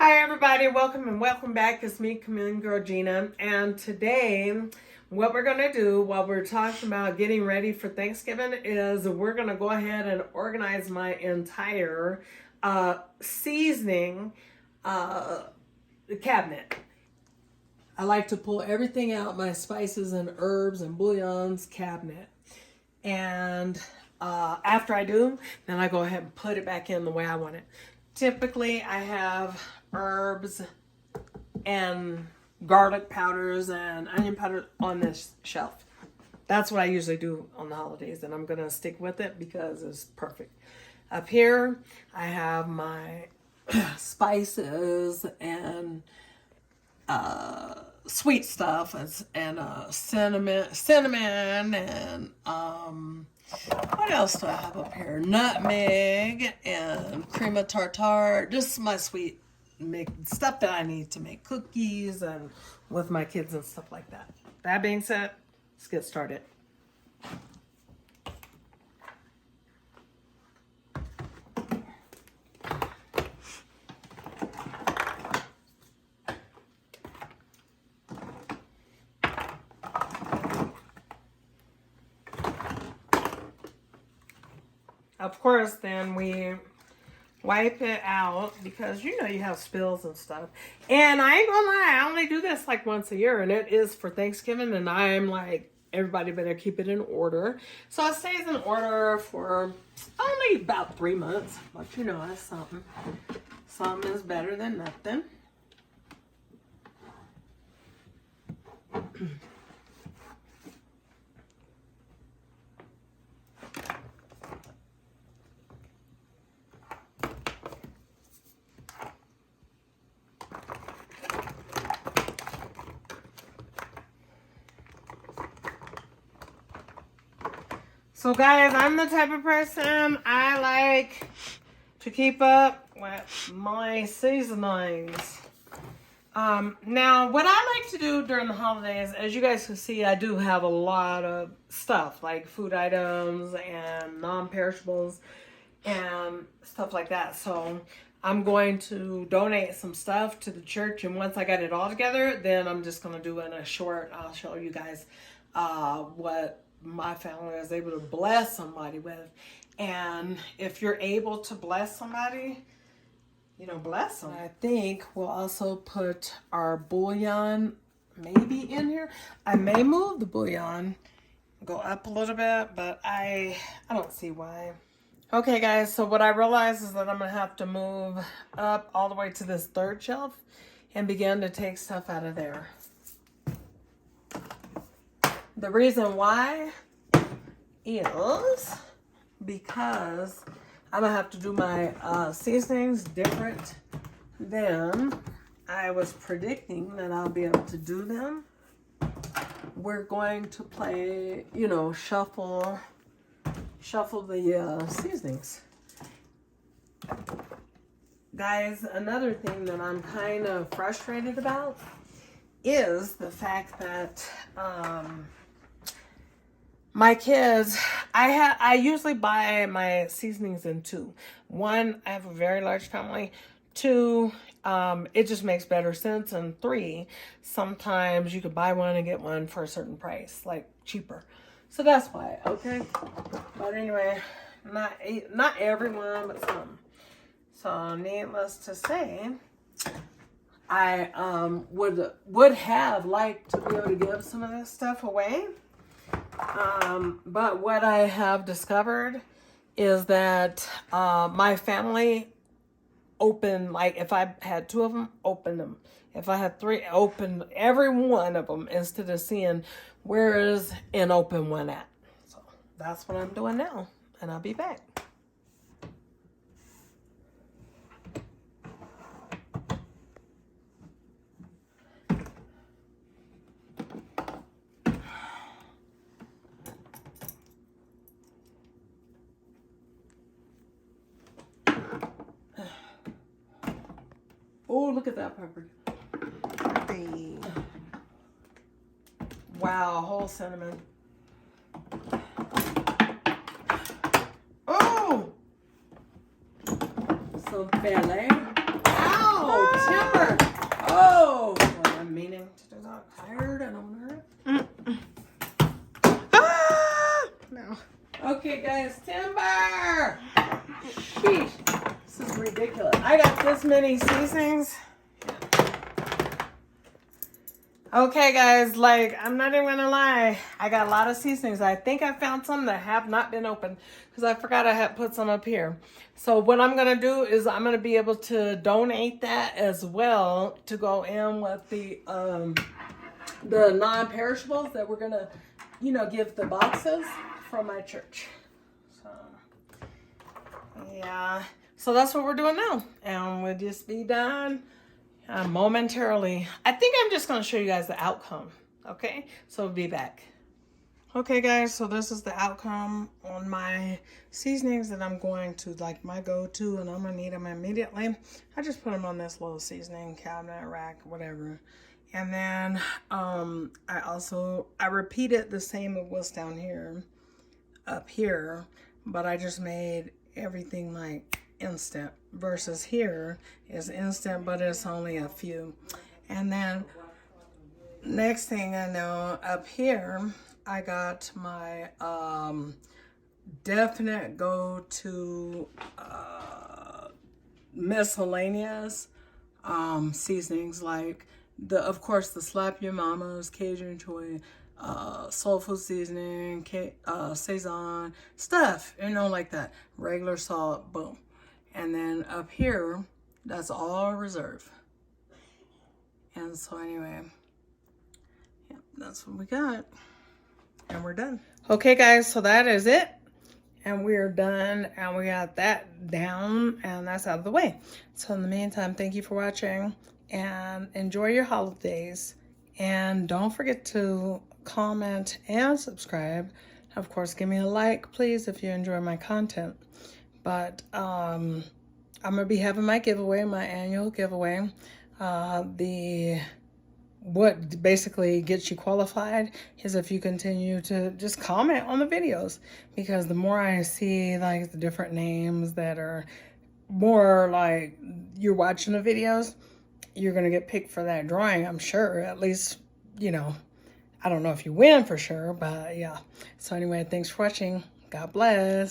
Hi everybody, welcome back. It's me, Chameleon Girl Gina, and today what we're gonna do while we're talking about getting ready for Thanksgiving is we're gonna go ahead and organize my entire seasoning cabinet. I like to pull everything out my spices and herbs and bouillons cabinet, and after I do, then I go ahead and put it back in the way I want it. Typically, I have herbs and garlic powders and onion powder on this shelf. That's what I usually do on the holidays, and I'm going to stick with it because it's perfect. Up here, I have my spices and sweet stuff and cinnamon and what else do I have up here? Nutmeg and cream of tartar. Just my sweet stuff that I need to make cookies and with my kids and stuff like that. That being said, let's get started. Of course, then we wipe it out because you have spills and stuff. And I ain't gonna lie, I only do this like once a year, and it is for Thanksgiving, and I'm like, everybody better keep it in order. So it stays in order for only about 3 months, but that's something. Something is better than nothing. So guys, I'm the type of person, I like to keep up with my seasonings. Now, what I like to do during the holidays, as you guys can see, I do have a lot of stuff, like food items and non-perishables and stuff like that. So I'm going to donate some stuff to the church, and once I got it all together, then I'm just going to do in a short, I'll show you guys what my family is able to bless somebody with. And if you're able to bless somebody, bless them. I think we'll also put our bouillon maybe in here. I may move the bouillon, go up a little bit, but I don't see why. Okay guys, so what I realized is that I'm gonna have to move up all the way to this third shelf and begin to take stuff out of there. The reason why is because I'm going to have to do my seasonings different than I was predicting that I'll be able to do them. We're going to play, shuffle the seasonings. Guys, another thing that I'm kind of frustrated about is the fact that my kids, I usually buy my seasonings in two. One, I have a very large family. Two, it just makes better sense. And three, sometimes you could buy one and get one for a certain price, like cheaper. So that's why, okay? But anyway, not everyone, but some. So needless to say, I would have liked to be able to give some of this stuff away. But what I have discovered is that my family open, like if I had two of them, open them. If I had three, open every one of them instead of seeing where is an open one at. So that's what I'm doing now, and I'll be back. Oh, look at that pepper. Wow, whole cinnamon. Oh! Some belly. Ouch! I got this many seasonings. Okay, guys, like, I'm not even gonna lie. I got a lot of seasonings. I think I found some that have not been opened because I forgot I had put some up here. So what I'm gonna do is I'm gonna be able to donate that as well to go in with the non-perishables that we're gonna, you know, give the boxes from my church. So, yeah. So that's what we're doing now. And we'll just be done momentarily. I think I'm just going to show you guys the outcome. Okay, so we'll be back. Okay, guys, so this is the outcome on my seasonings that I'm going to, like, my go-to, and I'm going to need them immediately. I just put them on this little seasoning cabinet, rack, whatever. And then I repeated the same of what's down here, up here, but I just made everything like instant versus here is instant, but it's only a few. And then next thing I know, up here I got my definite go-to miscellaneous seasonings, like of course the Slap Your Mama's, Cajun Choy, soul food seasoning, Saison stuff, you know, like that. Regular salt, boom. And then up here, that's all reserve. And so anyway, yeah, that's what we got. And we're done. Okay, guys, so that is it. And we're done, and we got that down, and that's out of the way. So in the meantime, thank you for watching, and enjoy your holidays. And don't forget to comment and subscribe. Of course, give me a like, please, if you enjoy my content. But I'm going to be having my giveaway, my annual giveaway. What basically gets you qualified is if you continue to just comment on the videos, because the more I see like the different names that are more like you're watching the videos, you're going to get picked for that drawing, I'm sure. At least, you know, I don't know if you win for sure, but yeah. So anyway, thanks for watching. God bless.